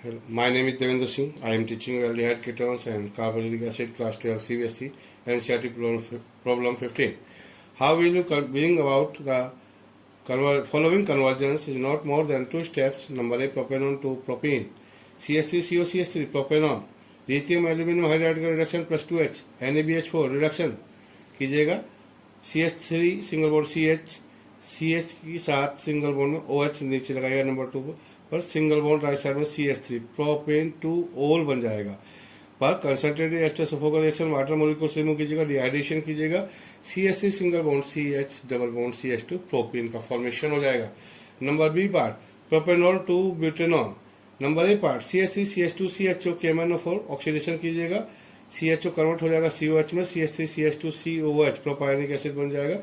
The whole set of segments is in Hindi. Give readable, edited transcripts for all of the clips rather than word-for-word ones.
Hello. My name is Devendra Singh. I am teaching aldehyde ketones and carbonic acid class 12 CBSE NCERT problem 15. How will you bring about the following convergence is not more than two steps. Number A, propanone to propene. CH3COCH3 propanone. Lithium aluminium hydride का reduction plus 2H NaBH4 reduction कीजिएगा CH3 सिंगल बॉन्ड CH के साथ सिंगल बॉन्ड में OH नीचे लगाइएगा नंबर 2 पर सिंगल बॉन्ड राइट साइड में CH3 प्रोपेन टू ओल बन जाएगा। पर कंसंट्रेटेड एस्टोसोफोगल रिएक्शन वाटर मॉलिक्यूल्स रिमूव कीजिएगा, डिहाइड्रेशन कीजिएगा, CH3 single bond CH double bond CH2 propene का फॉर्मेशन हो जाएगा। Number B part propanol to butanol. Number A part CH3 CH2 CHO KMnO4 oxidation कीजिएगा, CHO कन्वर्ट हो जाएगा COH में, CH3 CH2 COOH propionic acid बन जाएगा।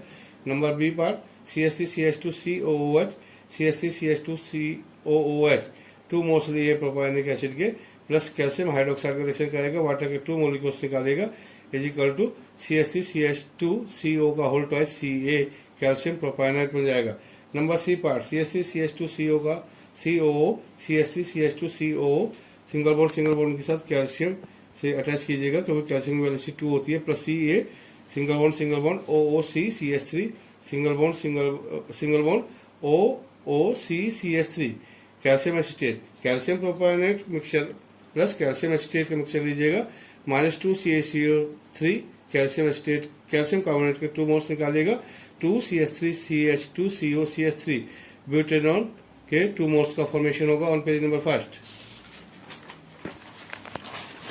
Number B part CH3 CH2 COOH CH3 CH2 COOH 2 moles लिए प्रोपायनिक एसिड के प्लस कैल्शियम हाइड्रोक्साइड का रिएक्शन करेगा, वाटर के 2 मोलिक्यूल्स निकालेगा is equal to CH3 CH2 CO का whole twice Ca calcium propionate बन जाएगा। Number C part CH3 CH2 CO का COO CH3 CH2 COO single bond के साथ कैल्शियम से अटैच कीजिएगा क्योंकि कैल्शियम की वैल्यू 2 होती है, plus Ca single bond OOC CH3 single bond OOC CH3 calcium acetate calcium propionate mixture plus calcium acetate का मिक्सचर लीजिएगा, -2 CaCO3 calcium acetate calcium carbonate के 2 moles निकालिएगा, 2 CH3 CH2 CO CH3 butanol के 2 मोल्स का फॉर्मेशन होगा on page number first.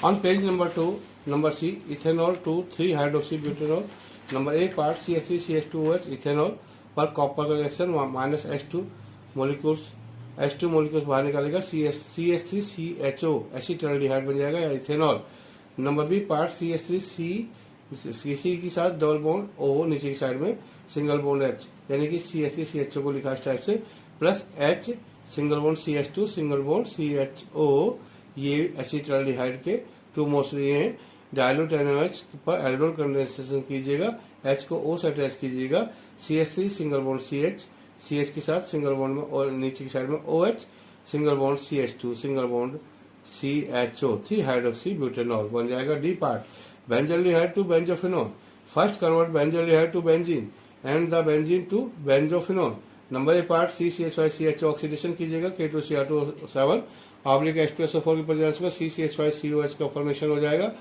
On page number 2 number C ethanol to 3 hydroxy butanol. Number A part CH3 CH2OH ethanol पर कॉपर का रिएक्शन -H2 मोलिक्यूल्स बाहर निकालेगा, CH3 CHO एसिटाल्डिहाइड बन जाएगा या ethanol. Number B part CH3 C के साथ डबल बॉन्ड O नीचे की साइड में सिंगल बॉन्ड H यानी कि CH3 CHO को लिखा इस टाइप से, plus H single bond CH2 single bond CHO ये एसिटाल्डिहाइड के 2 मोल्स लिए हैं। डायल्यूट NaOH पर एल्डोल कंडेंसेशन कीजिएगा, H को O से अटैच कीजिएगा, CH3 सिंगल बॉन्ड CH के साथ सिंगल बॉन्ड में और नीचे की साइड में OH single bond CH2 single bond CHO 3 hydroxy butanol बन जाएगा। D part benzaldehyde to benzophenone. First convert benzaldehyde to benzene and the benzene to benzophenone. Number A part CCH5 CHO oxidation कीजिएगा, K2Cr2 ऑब्लिक H2SO4 की प्रेजेंस में CCH5 COH का फॉर्मेशन हो जाएगा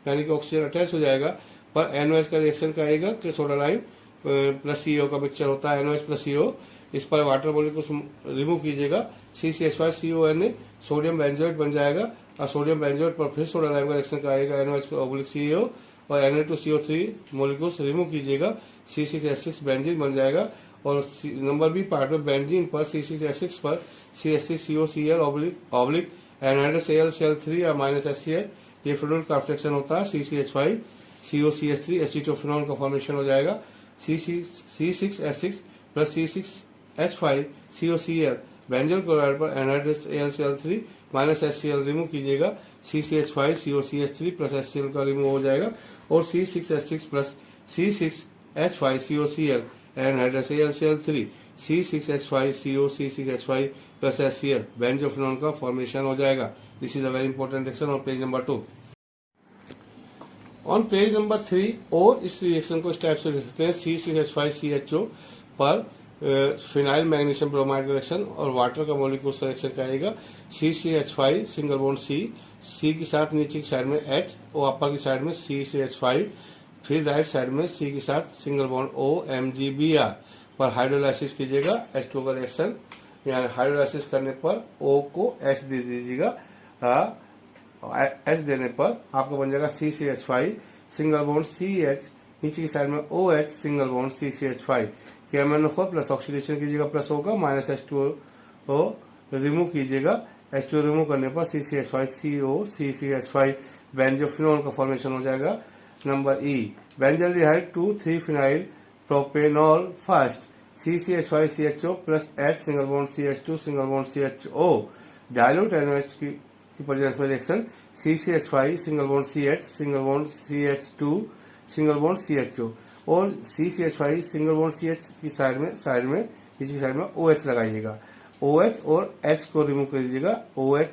यानी कि ऑक्सीजन अटैच हो जाएगा, पर NOH का रिएक्शन करेगा कि सोडा लाइम प्लस CO का मिक्सचर होता है NOH प्लस CO, इस पर वाटर मॉलिक्यूल्स रिमूव कीजिएगा, CCH5 CONA सोडियम बेंजोएट बन जाएगा और सोडियम बेंजोएट पर फिर सोडा लाइम का रिएक्शन करेगा NOH ऑब्लिक CO और Na2CO3 मॉलिक्यूल्स रिमूव कीजिएगा, C6H6 बेंजीन बन जाएगा। और नंबर बी पार्ट में बेंजीन पर C6H6 पर CH3COCl ऑब्लिक एनहाइड्रस Cl3 या -HCl ये फ्लूइड का रिफ्लेक्शन होता है, CCH5 COCH3 एसिटोफिनॉल का फॉर्मेशन हो जाएगा, C6H6 plus C6H5 COCl benzoyl chloride पर एनहाइड्रस AlCl3 -HCl रिमूव कीजिएगा, CCH5 COCH3 प्लस HCl का रिमूव हो जाएगा और C6H6 plus C6H5 COCl anhydrous AlCl3 C6H5 COC6H5 plus HCl बेंजोफिनॉल का फॉर्मेशन हो जाएगा। This is a very important reaction on page number 2। On page number 3 और इस रिएक्शन को इस टाइप से लिख सकते हैं, C6H5 CHO पर फिनाइल मैग्नीशियम ब्रोमाइड रिएक्शन और वाटर का मॉलिक्यूल रिएक्शन करेगा, CCH5 सिंगल बॉन्ड C के साथ नीचे की साइड में H और अपर की साइड में CCH5 फिर राइट साइड में C के साथ सिंगल बॉन्ड O MgBr पर हाइड्रोलाइसिस कीजिएगा, H2 का रिएक्शन यहाँ हाइड्रोलाइसिस करने पर O को H दे दीजिएगा, H देने पर आपको बन जाएगा CCH5 सिंगल बॉन्ड CH नीचे की साइड में OH single bond CCH5 KMnO4 plus oxidation कीजिएगा, प्लस होगा -H2O रिमूव कीजिएगा, H2 रिमूव करने पर CCH5 CO CCH5 बेंजोफिनॉल का फॉर्मेशन हो जाएगा। Number E benzaldehyde to 3 phenyl propanol first CCH5 CHO plus H single bond CH2 single bond CHO dilute NOH की प्रेजेंस में reaction CCH5 single bond CH single bond CH2 single bond CHO और CCH5 सिंगल बॉन्ड CH की साइड में नीचे की साइड में OH लगाइएगा, OH और H को रिमूव कर दीजिएगा, OH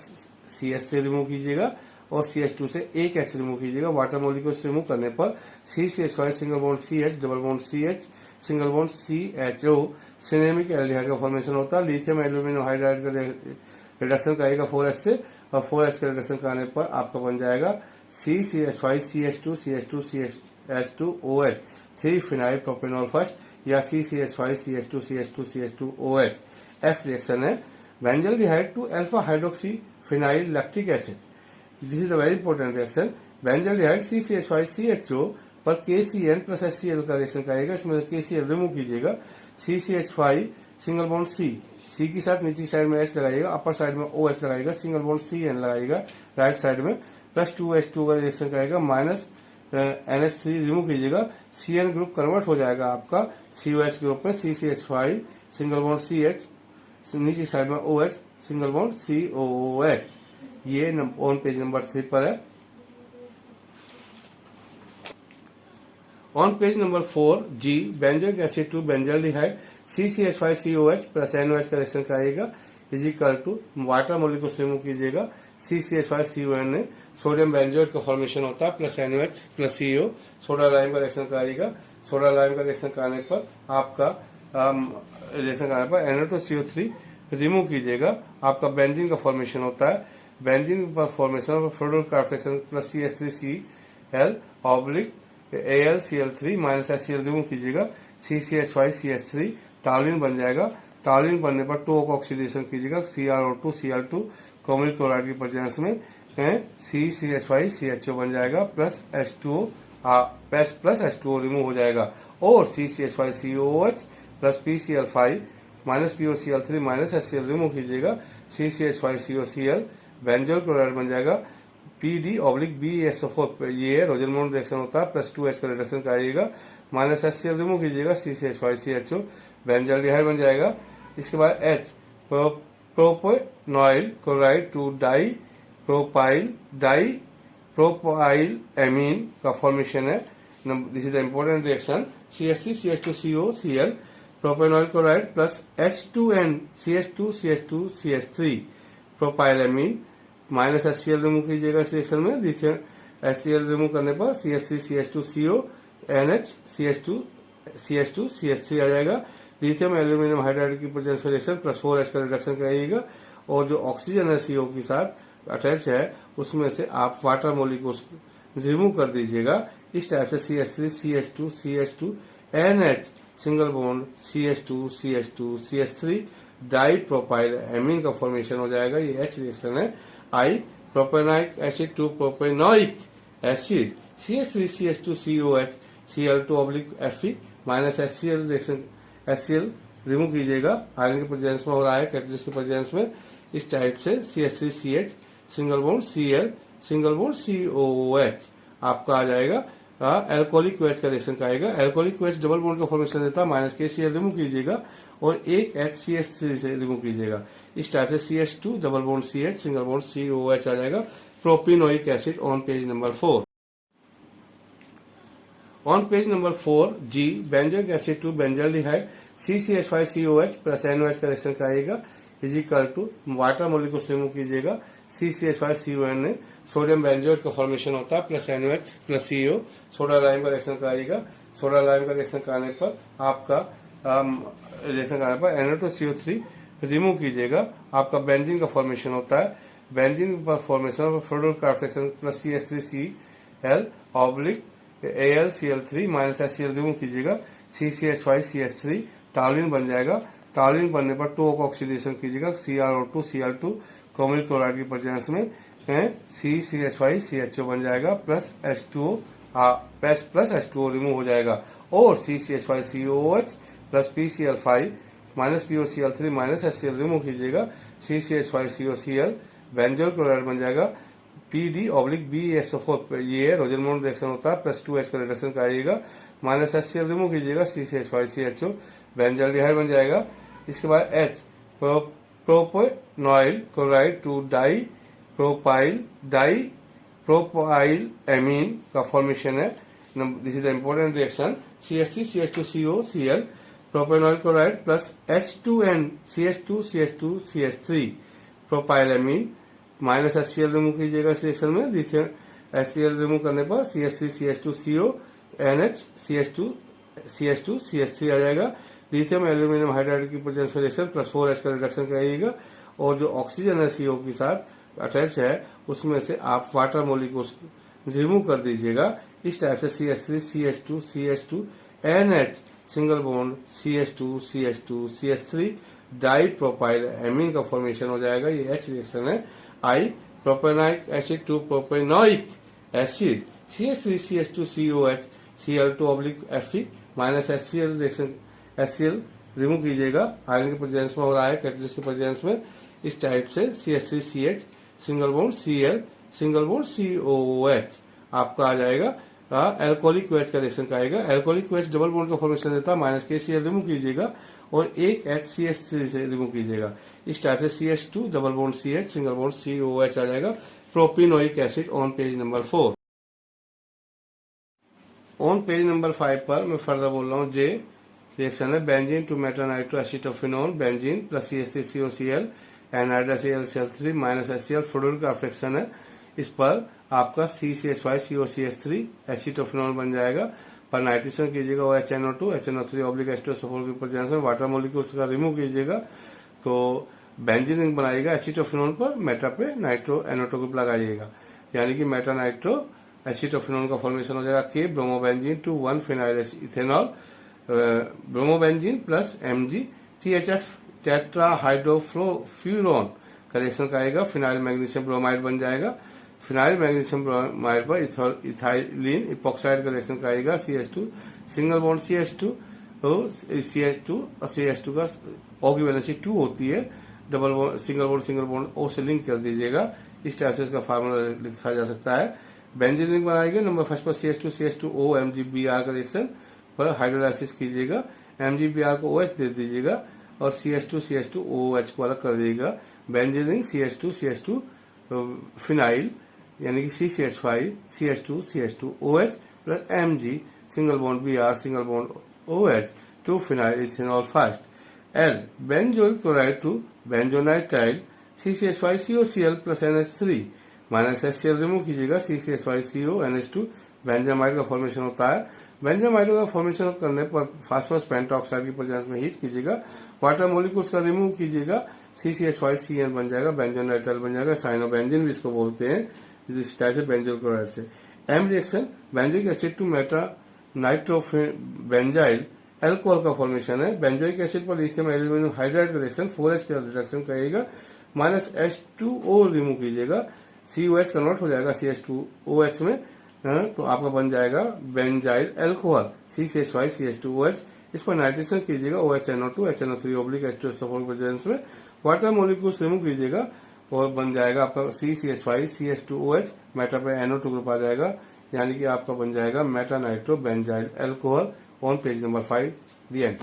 CH से रिमूव कीजिएगा और CH2 से एक H रिमूव कीजिएगा। वाटर मॉलिक्यूल्स रिमूव करने पर CCH5 single bond CH double bond CH single bond CHO cinnamic aldehyde का फॉर्मेशन होता है। लिथियम एल्यूमिनियम हाइड्राइड का रिडक्शन कराएगा 4H से और 4H का रिडक्शन कराने पर आपका बन जाएगा CCH5 CH2 CH2 CH2 OH 3 phenyl propanol first या CCH5 CH2 CH2 CH2 OH। F reaction है benzaldehyde to alpha hydroxy phenyl lactic acid. This is a very important reaction. Benzaldehyde CCH5 CHO पर KCN प्लस HCl का रिएक्शन करेगा। इसमें KCl रिमूव कीजिएगा। CCH5 सिंगल बॉन्ड C के साथ नीचे साइड में H लगाइएगा, अपर साइड में OH लगाइएगा, सिंगल बॉन्ड CN लगाइएगा राइट साइड में, प्लस 2H2 का रिएक्शन करेगा, माइनस NH3 रिमूव कीजिएगा। CN ग्रुप कन्वर्ट हो जाएगा आपका COH ग्रुप में। CCH5 सिंगल बॉन्ड CH नीचे साइड में OH सिंगल बॉन्ड COOH। ये ऑन पेज नंबर 3 पर है। On page number 4 G benzoic acid to benzaldehyde CCH5COH plus NOH का रिएक्शन कराइएगा is equal to water molecule remove कीजिएगा। CCH5CON ने सोडियम बेंजोएट का फॉर्मेशन होता है plus NOH plus CO soda lime का रिएक्शन कराइएगा। सोडा लाइम का रिएक्शन कराने पर आपका रिएक्शन कराने पर NO2CO3 रिमूव कीजिएगा। आपका बेंजीन का फॉर्मेशन होता है। बेंजीन पर formation floral carboxylation plus CH3Cl oblique AlCl3 minus HCl remove कीजिएगा। CCH5CH3 टॉलिन बन जाएगा। टॉलिन बनने पर 2 का ऑक्सीडेशन कीजिएगा CrO2 Cl2 क्रोमिक क्लोराइड की प्रेजेंस में CCH5CHO बन जाएगा plus H2O plus H2O remove हो जाएगा और CCH5COOH plus PCl5 minus POCl3 minus HCl remove कीजिएगा। CCH5COCl बेंजोल क्लोराइड बन जाएगा PD ऑब्लिक BeSO4 ये रोजनमोन रिएक्शन होता है प्लस 2H का रिडक्शन कराइएगा, माइनस HCl रिमूव कीजिएगा। CCH5CHO बेंजल्डिहाइड बन जाएगा। इसके बाद H propanoyl chloride to di propyl amine का फॉर्मेशन है। This is the important reaction. CH3CH2COCl propanoyl chloride plus H2N CH2CH2CH3 propyl amine minus HCl remove कीजिएगा इस रिएक्शन में। लिथियम HCl रिमूव करने पर CH3CH2CO NH CH2CH3 आ जाएगा। लिथियम एल्यूमिनियम हाइड्राइड की प्रेजेंस में रिएक्शन प्लस 4H का रिडक्शन कराइएगा और जो ऑक्सीजन है CO के साथ अटैच है उसमें से आप वाटर मॉलिक्यूल्स रिमूव कर दीजिएगा। इस टाइप से CH3CH2CH2 NH single bond CH2CH2CH3 di propyl amine का फॉर्मेशन हो जाएगा। ये H रिएक्शन है। I propanoic acid to propanoic acid CH3CH2COH Cl2 oblique Fe minus HCl reaction HCl remove कीजिएगा। आयरन के प्रेजेंस में हो रहा है, कैटलिस्ट के प्रेजेंस में। इस टाइप से CH3CH single bond Cl single bond COOH आपका आ जाएगा। एल्कोहलिक OH का रिएक्शन कराएगा। एल्कोहलिक OH डबल बॉन्ड का फॉर्मेशन देता है, माइनस KCl रिमूव कीजिएगा और एक HCH3 से रिमूव कीजिएगा। इस टाइप से CH2 double bond CH single bond COOH आ जाएगा। Propanoic acid on page number 4। On page number 4 G benzoic acid to benzaldehyde CCH5COH plus NOH का रिएक्शन कराइएगा is equal to water molecule remove कीजिएगा। CCH5CON ने सोडियम बेंजोएट का फॉर्मेशन होता है plus NOH plus CO soda lime का रिएक्शन कराइएगा। सोडा लाइम का रिएक्शन कराने पर आपका रिएक्शन कराने पर NO2CO3 रिमूव कीजिएगा। आपका बेंजीन का फॉर्मेशन होता है। बेंजीन पर formation floral carboxylation plus CH3Cl oblique AlCl3 minus HCl remove कीजिएगा। CCH5CH3 टॉलिन बन जाएगा। टॉलिन बनने पर 2 का ऑक्सीडेशन कीजिएगा CrO2 Cl2 क्रोमिक क्लोराइड की प्रेजेंस में CCH5CHO बन जाएगा plus H2O plus H2O remove हो जाएगा और CCH5COOH plus PCl5 minus POCl3 minus HCl remove कीजिएगा। CCH5COCl बेंजोल क्लोराइड बन जाएगा। PD ऑब्लिक BeSO4 ये रोजनमोन रिएक्शन होता है प्लस 2H का रिडक्शन कराइएगा, माइनस HCl रिमूव कीजिएगा। CCH5CHO बेंजल्डिहाइड बन जाएगा। इसके बाद H propanoyl chloride to propyl amine का फॉर्मेशन है। This is the important reaction. CH3CH2COCl propanoyl chloride plus H2N CH2CH2CH3 propylamine minus HCl remove कीजिएगा इस रिएक्शन में। लिथियम HCl रिमूव करने पर CH3CH2CO NH CH2CH3 आ जाएगा। लिथियम एल्यूमिनियम हाइड्राइड की प्रेजेंस में रिएक्शन +4H का रिडक्शन कराइएगा और जो ऑक्सीजन है CO के साथ अटैच है उसमें से आप वाटर मोलिक्यूल्स रिमूव कर दीजिएगा। इस टाइप से CH3CH2CH2 NH single bond CH2CH2CH3 di propyl amine का फॉर्मेशन हो जाएगा। ये H रिएक्शन है। I propanoic acid to propanoic acid CH3CH2COH Cl2/Fe minus HCl reaction HCl remove कीजिएगा। आयरन के प्रेजेंस में हो रहा है, कैटलिस्ट के प्रेजेंस में। इस टाइप से CH3CH single bond Cl single bond COOH आपका आ जाएगा। एल्कोहलिक वेज का रिएक्शन का आएगा। एल्कोहलिक वेज डबल बॉन्ड का फॉर्मेशन देता है, माइनस KCl रिमूव कीजिएगा और एक HCH3 से रिमूव कीजिएगा। इस टाइप से CH2 double bond CH single bond COH आ जाएगा। Propanoic acid on page number 4। On page number 5 पर मैं फर्दर बोल रहा हूँ। जे रिएक्शन है benzene to meta nitro acetophenone benzene plus CH3COCl NiHCl minus HCl fluorine का फ्रैक्शन है। इस पर आपका CCH5COCH3 एसिटोफिनोन बन जाएगा। पर नाइट्रेशन कीजिएगा OHNO2 HNO3/H2SO4 के प्रेजेंस में वाटर मॉलिक्यूल्स का रिमूव कीजिएगा तो बेंजीन रिंग बनाइएगा एसिटोफिनोन पर। मेटा पे नाइट्रो NO2 ग्रुप लगाइएगा यानी कि मेटा नाइट्रो एसिटोफिनोन का फॉर्मेशन हो जाएगा K bromobenzene to 1 phenyl ethanol bromobenzene plus Mg THF tetra hydrofuran का रिएक्शन का आएगा। फिनाइल मैग्नीशियम ब्रोमाइड बन जाएगा। फिनाइल मैग्नीशियम ब्रोमाइड पर इथाइलिन इपोक्साइड का रिएक्शन का आएगा। CH2 single bond CH2 CH2 और CH2 का O की वैलेंसी 2 होती है। Double bond single bond O से लिंक कर दीजिएगा। इस टाइप से इसका फार्मूला लिखा जा सकता है। बेंजीन रिंग बनाएंगे नंबर फर्स्ट पर CH2CH2O MgBr का रिएक्शन पर हाइड्रोलाइसिस कीजिएगा। MgBr को OH दे दीजिएगा और CH2CH2OH को अलग कर दीजिएगा। बेंजीन रिंग CH2CH2 फिनाइल यानी कि CCH5 CH2CH2OH plus Mg single bond Br single bond OH to phenyl ethanol first. L benzoyl chloride to benzonitrile CCH5COCl plus NH3 minus HCl remove कीजिएगा। CCH5CO NH2 बेंजामाइड का फॉर्मेशन होता है। बेंजामाइड का फॉर्मेशन करने पर फास्फोरस पेंटॉक्साइड की प्रेजेंस में हीट कीजिएगा। वाटर मोलिक्यूल्स का रिमूव कीजिएगा। CCH5CN बन जाएगा। बेंजोनाइट्राइल बन जाएगा। साइनोबेंजीन भी इसको बोलते हैं। इस टाइप से बेंजोइल क्लोराइड से M reaction benzoic acid to meta nitrobenzyl alcohol का फॉर्मेशन है। बेंजोइक एसिड पर लिथियम एल्यूमिनियम हाइड्राइड का रिएक्शन 4H का रिडक्शन करेगा। माइनस H2O रिमूव कीजिएगा। COH कन्वर्ट हो जाएगा CH2OH में। तो आपका बन जाएगा बेंजाइल एल्कोहल CCH5CH2OH। इस पर नाइट्रेशन कीजिएगा OHNO2 HNO3/H2SO4 प्रेजेंस में। वाटर मोलिक्यूल्स रिमूव कीजिएगा और बन जाएगा आपका CCH5CH2OH। मेटा पे NO2 ग्रुप आ जाएगा यानी कि आपका बन जाएगा Meta nitro benzyl alcohol on page number 5 the and.